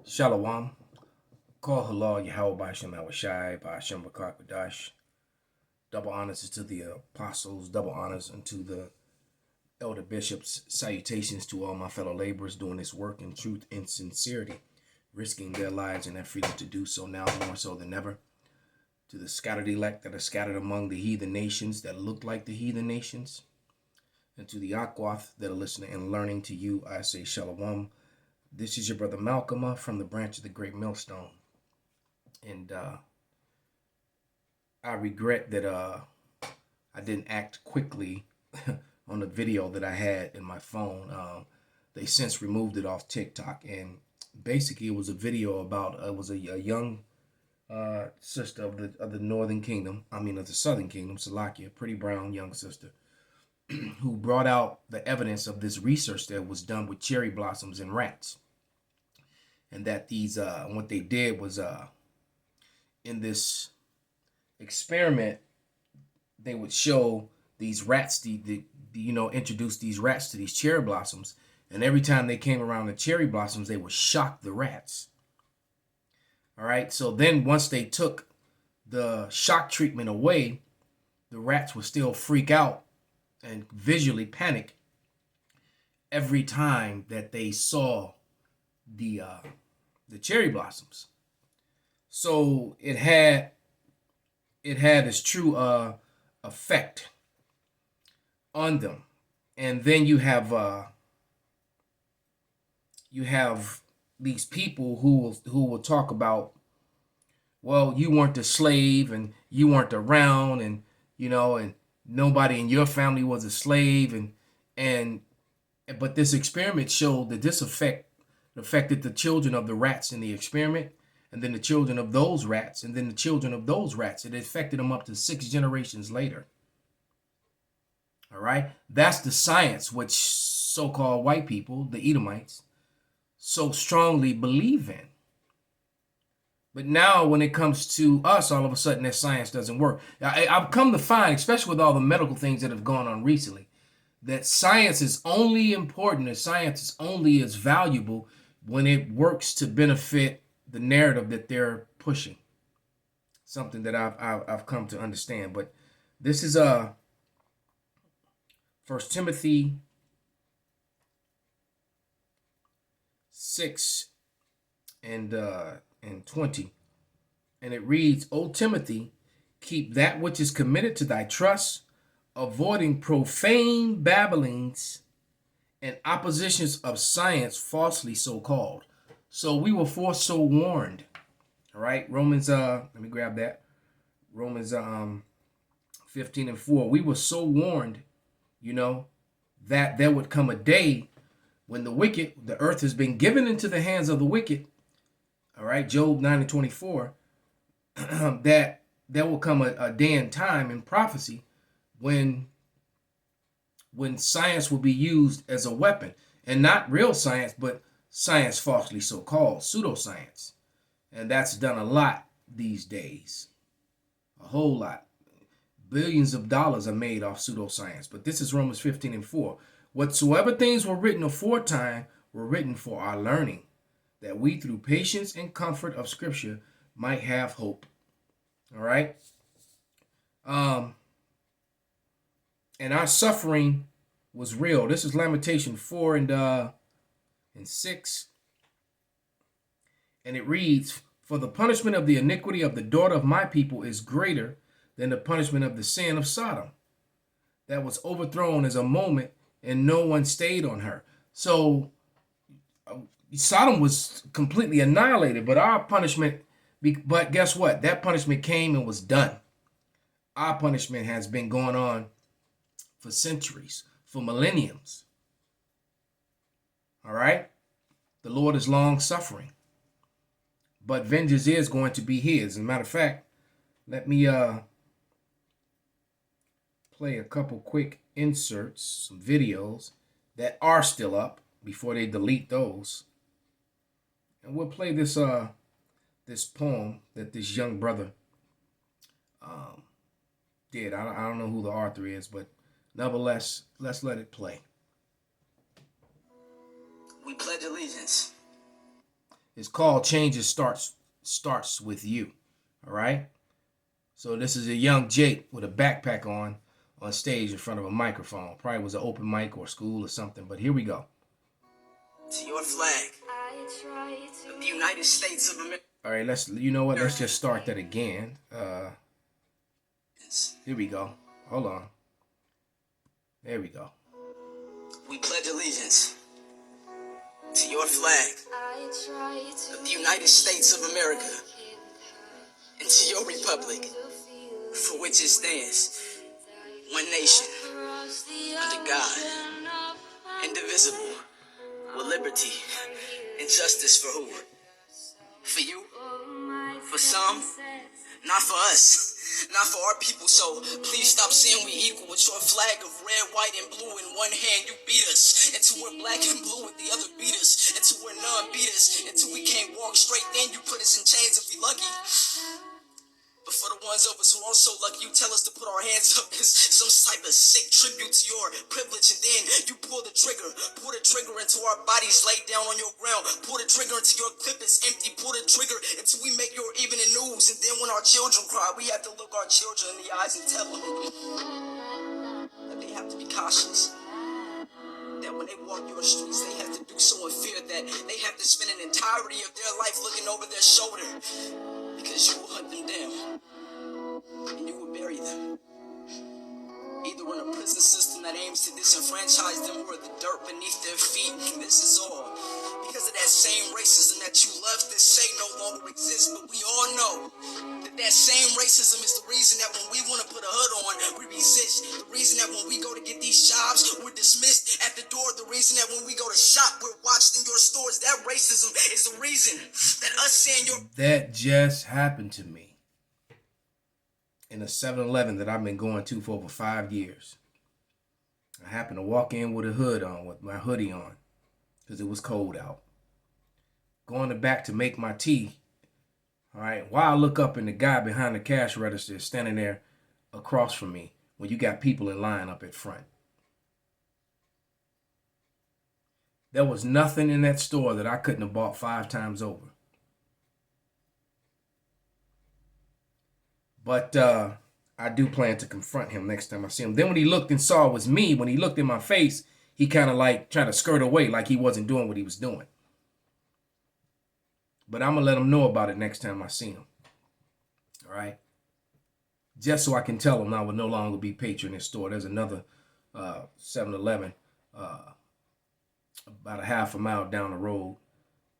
Shalom. Call halal Yahweh Bashem Awashai Bashem Bakakwadash. Double honors to the apostles, double honors unto the elder bishops. Salutations to all my fellow laborers doing this work in truth and sincerity, risking their lives and their freedom to do so now more so than ever. To the scattered elect that are scattered among the heathen nations that look like the heathen nations. And to the Akwath that are listening and learning to you, I say Shalom. This is your brother Malcolm from the branch of the Great Millstone. And I regret that I didn't act quickly on the video that I had in my phone. They since removed it off TikTok, and basically it was a video about it was a young sister of the Northern Kingdom, of the Southern Kingdom, Salakia, pretty brown young sister, who brought out the evidence of this research that was done with cherry blossoms and rats, and that these what they did was in this experiment, they would show these rats, introduce these rats to these cherry blossoms, and every time they came around the cherry blossoms, they would shock the rats. All right, so then once they took the shock treatment away, the rats would still freak out and visually panic every time that they saw the cherry blossoms. So it had its true effect on them. And then you have these people who will talk about, well, you weren't a slave and you weren't around, and and nobody in your family was a slave, but this experiment showed that this affected the children of the rats in the experiment, and then the children of those rats, and then the children of those rats. It affected them up to 6 generations later. All right, that's the science which so-called white people, the Edomites, so strongly believe in. But now when it comes to us, all of a sudden that science doesn't work. I've come to find, especially with all the medical things that have gone on recently, that science is only important, and science is only as valuable when it works to benefit the narrative that they're pushing. Something that I've come to understand. But this is 1 Timothy 6 and 20. And it reads, O Timothy, keep that which is committed to thy trust, avoiding profane babblings and oppositions of science falsely so called. So we were forewarned. All right, Romans, let me grab that. Romans 15 and 4. We were so warned, that there would come a day when the earth has been given into the hands of the wicked. All right, Job 9 and 24. That there will come a day and time in prophecy when science will be used as a weapon, and not real science, but science falsely so called, pseudoscience. And that's done a lot these days, a whole lot. Billions of dollars are made off pseudoscience. But this is Romans 15 and 4. Whatsoever things were written aforetime were written for our learning, that we through patience and comfort of Scripture might have hope. All right. And our suffering was real. This is Lamentation 4 and 6. And it reads, for the punishment of the iniquity of the daughter of my people is greater than the punishment of the sin of Sodom, that was overthrown as a moment, and no one stayed on her. So Sodom was completely annihilated, but our punishment, but guess what? That punishment came and was done. Our punishment has been going on for centuries, for millenniums. All right? The Lord is long suffering, but vengeance is going to be his. As a matter of fact, let me play a couple quick inserts, some videos that are still up before they delete those. And we'll play this this poem that this young brother did. I don't know who the author is, but nevertheless, let's let it play. We pledge allegiance It's called Changes Starts With You. All right. So this is a young Jake with a backpack on stage in front of a microphone. Probably was an open mic or school or something, but here we go. To your flag of the United States of America. All right, let's just start that again. Here we go. Hold on. There we go. We pledge allegiance to your flag of the United States of America and to your republic for which it stands, one nation, under God, indivisible, with liberty and justice for who? For you? For some? Not for us. Not for our people, so please stop saying we equal with your flag of red, white, and blue in one hand. You beat us until we're black and blue with the other beat us, until we're none beat us, until we can't walk straight, then you put us in chains if we lucky. But for the ones of us who aren't so lucky, you tell us to put our hands up as some type of sick tribute to your privilege, and then you pull the trigger until our bodies lay down on your ground, pull the trigger until your clip is empty, pull the trigger until we make your evening news, and then when our children cry, we have to look our children in the eyes and tell them that they have to be cautious, that when they walk your streets, they have to do so in fear, that they have to spend an entirety of their life looking over their shoulder, because you will hunt them down, and you will bury them, either in a prison system that aims to disenfranchise them or the dirt beneath their feet. And this is all because of that same racism that you love to say no longer exists. But we all know that that same racism is the reason that when we want to put a hood on, we resist. The reason that when we go to get these jobs, we're dismissed at the door. The reason that when we go to shop, we're watched in your stores. That racism is the reason that us saying your... That just happened to me in a 7-Eleven that I've been going to for over 5 years. I happened to walk in with a hood on, with my hoodie on, because it was cold out. Going to back to make my tea. All right. While I look up and the guy behind the cash register is standing there across from me when you got people in line up at front. There was nothing in that store that I couldn't have bought 5 times over. But I do plan to confront him next time I see him. Then when he looked and saw it was me, when he looked in my face, he kind of like tried to skirt away like he wasn't doing what he was doing. But I'm going to let him know about it next time I see him. All right? Just so I can tell him I will no longer be patron in his store. There's another 7-Eleven about a half a mile down the road.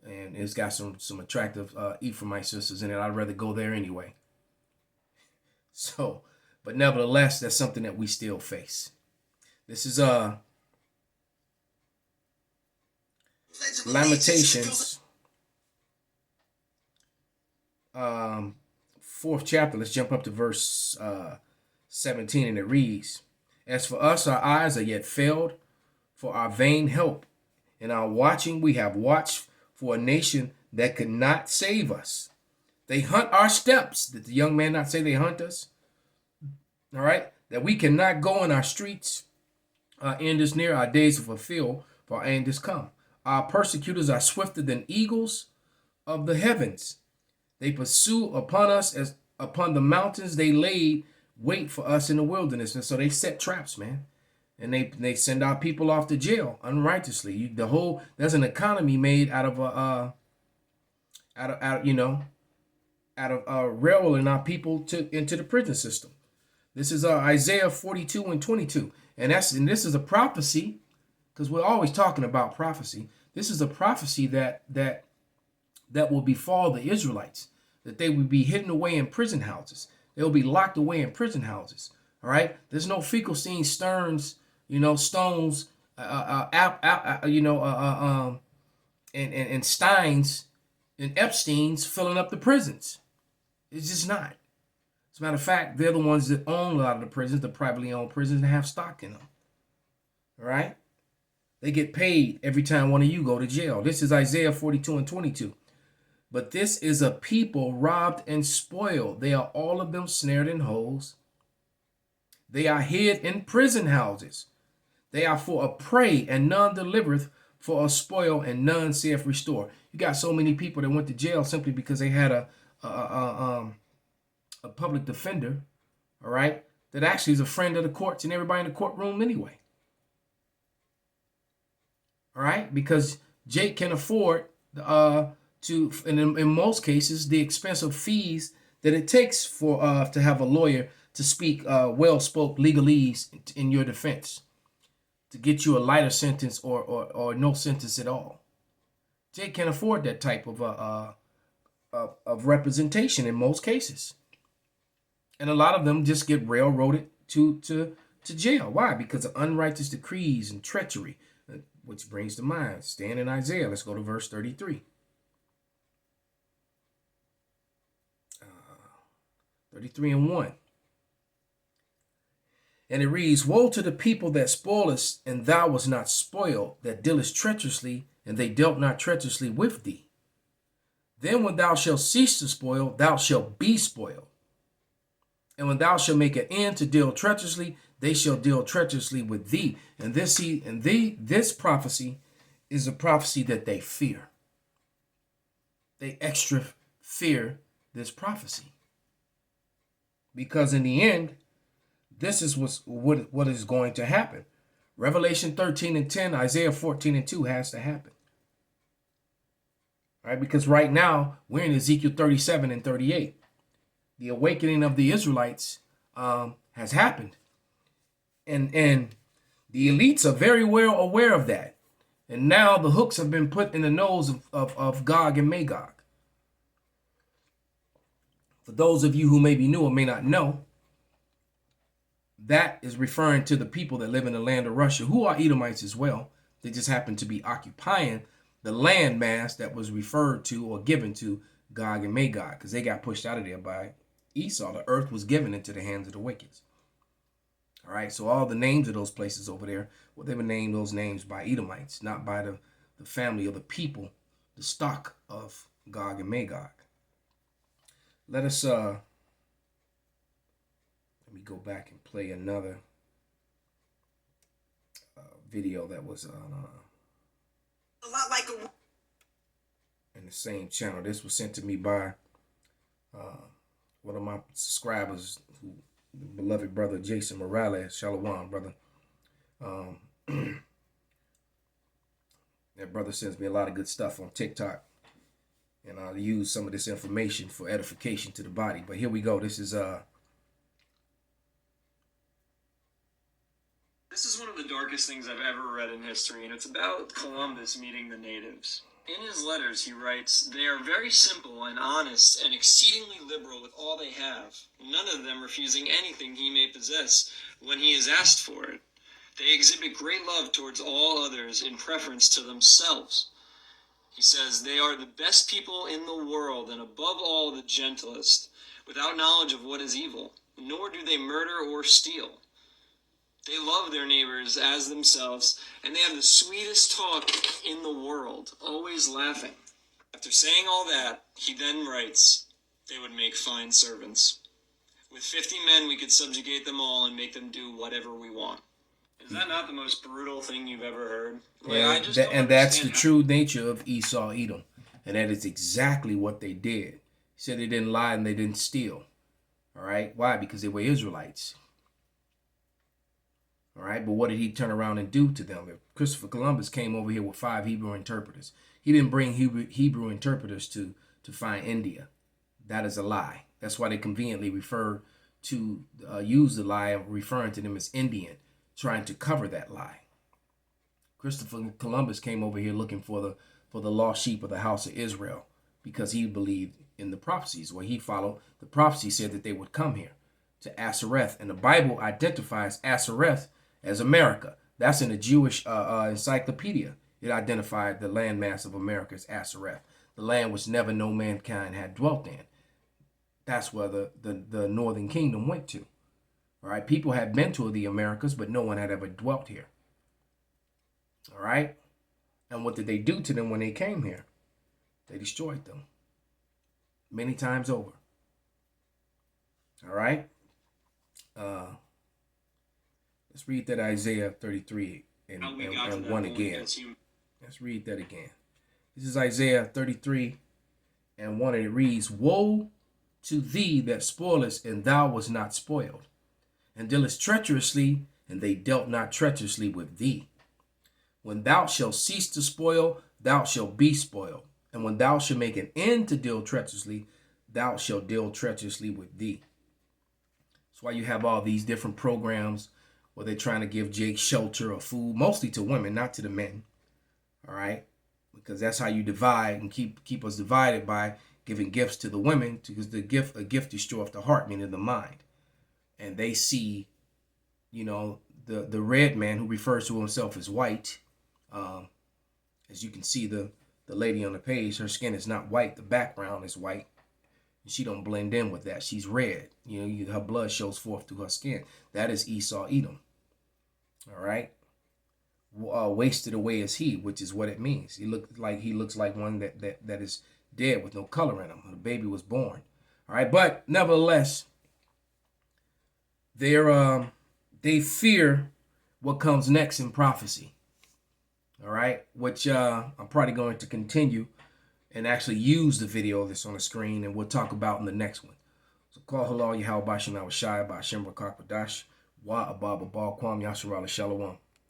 And it's got some attractive Ephraimite sisters in it. I'd rather go there anyway. So, but nevertheless, that's something that we still face. This is Lamentations, 4th chapter. Let's jump up to verse 17, and it reads, "As for us, our eyes are yet failed for our vain help. In our watching, we have watched for a nation that could not save us. They hunt our steps." Did the young man not say they hunt us? All right. "That we cannot go in our streets. Our end is near, our days are fulfilled, for our end is come. Our persecutors are swifter than eagles of the heavens. They pursue upon us as upon the mountains. They laid wait for us in the wilderness." And so they set traps, man. And they send our people off to jail unrighteously. There's an economy made out of railroading our people into the prison system. This is Isaiah 42:22, and this is a prophecy, because we're always talking about prophecy. This is a prophecy that will befall the Israelites, that they will be hidden away in prison houses. They will be locked away in prison houses. All right. There's no Finkelstein, Stearns, Stones, and Steins and Epsteins filling up the prisons. It's just not. As a matter of fact, they're the ones that own a lot of the prisons, the privately owned prisons, and have stock in them. All right? They get paid every time one of you go to jail. This is Isaiah 42:22. "But this is a people robbed and spoiled. They are all of them snared in holes. They are hid in prison houses. They are for a prey, and none delivereth for a spoil, and none saith restore. You got so many people that went to jail simply because they had a public defender, all right, that actually is a friend of the courts and everybody in the courtroom anyway. All right, because Jake can afford to, and in most cases, the expensive fees that it takes for to have a lawyer to speak well-spoke legalese in your defense, to get you a lighter sentence or no sentence at all. Jake can afford that type of representation in most cases, and a lot of them just get railroaded to jail. Why? Because of unrighteous decrees and treachery. Which brings to mind, stand in Isaiah. Let's go to verse 33. 33:1. And it reads, woe to the people that spoilest, and thou wast not spoiled, that dealest treacherously, and they dealt not treacherously with thee. Then when thou shalt cease to spoil, thou shalt be spoiled. And when thou shalt make an end to deal treacherously, they shall deal treacherously with thee. And this prophecy is a prophecy that they fear. They extra fear this prophecy. Because in the end, this is what is going to happen. Revelation 13:10, Isaiah 14:2 has to happen. All right, because right now we're in Ezekiel 37:38. The awakening of the Israelites has happened. And the elites are very well aware of that. And now the hooks have been put in the nose of Gog and Magog. For those of you who may be new or may not know, that is referring to the people that live in the land of Russia, who are Edomites as well. They just happen to be occupying the land mass that was referred to or given to Gog and Magog, because they got pushed out of there by Esau. The earth was given into the hands of the wicked. All right, so all the names of those places over there, well, they were named those names by Edomites, not by the family or the people, the stock of Gog and Magog. Let me go back and play another video that was on a lot like in the same channel. This was sent to me by one of my subscribers, beloved brother Jason Morales. Shalom, brother. That brother sends me a lot of good stuff on TikTok, and I'll use some of this information for edification to the body. But here we go. This is one of the darkest things I've ever read in history, and it's about Columbus meeting the natives. In his letters, he writes, they are very simple and honest and exceedingly liberal with all they have, none of them refusing anything he may possess when he is asked for it. They exhibit great love towards all others in preference to themselves. He says, they are the best people in the world and above all the gentlest, without knowledge of what is evil, nor do they murder or steal. They love their neighbors as themselves, and they have the sweetest talk in the world, always laughing. After saying all that, he then writes, they would make fine servants. With 50 men, we could subjugate them all and make them do whatever we want. Is that not the most brutal thing you've ever heard? And that's the true nature of Esau, Edom. And that is exactly what they did. He said they didn't lie and they didn't steal. All right? Why? Because they were Israelites. All right, but what did he turn around and do to them? Christopher Columbus came over here with 5 Hebrew interpreters. He didn't bring Hebrew interpreters to find India. That is a lie. That's why they conveniently refer to use the lie of referring to them as Indian, trying to cover that lie. Christopher Columbus came over here looking for the lost sheep of the house of Israel because he believed in the prophecies. Where he followed the prophecy said that they would come here to Asareth, and the Bible identifies Asareth as America. That's in the Jewish encyclopedia. It identified the landmass of America as Asareth, the land which never no mankind had dwelt in. That's where the northern kingdom went to. All right, people had been to the Americas, but no one had ever dwelt here. All right, and what did they do to them when they came here? They destroyed them many times over. All right. Let's read that Isaiah 33 and 1 again. Let's read that again. This is Isaiah 33 and 1, and it reads, Woe to thee that spoilest, and thou wast not spoiled, and dealest treacherously, and they dealt not treacherously with thee. When thou shalt cease to spoil, thou shalt be spoiled. And when thou shalt make an end to deal treacherously, thou shalt deal treacherously with thee. That's why you have all these different programs where they're trying to give Jake shelter or food, mostly to women, not to the men. All right? Because that's how you divide and keep us divided, by giving gifts to the women, because a gift destroyeth the heart, meaning the mind. And they see, the red man who refers to himself as white. As you can see, the lady on the page, her skin is not white. The background is white. She don't blend in with that. She's red. Her blood shows forth through her skin. That is Esau, Edom. All right. Wasted away is he, which is what it means. He looks like one that is dead with no color in him. The baby was born. All right. But nevertheless, they fear what comes next in prophecy. All right. Which I'm probably going to continue and actually use the video that's on the screen, and we'll talk about in the next one. So call halal Yahweh Bashim Awashai Bashim Rakakwadash Wa Ababa Ba Kwam Yasharala Shalom.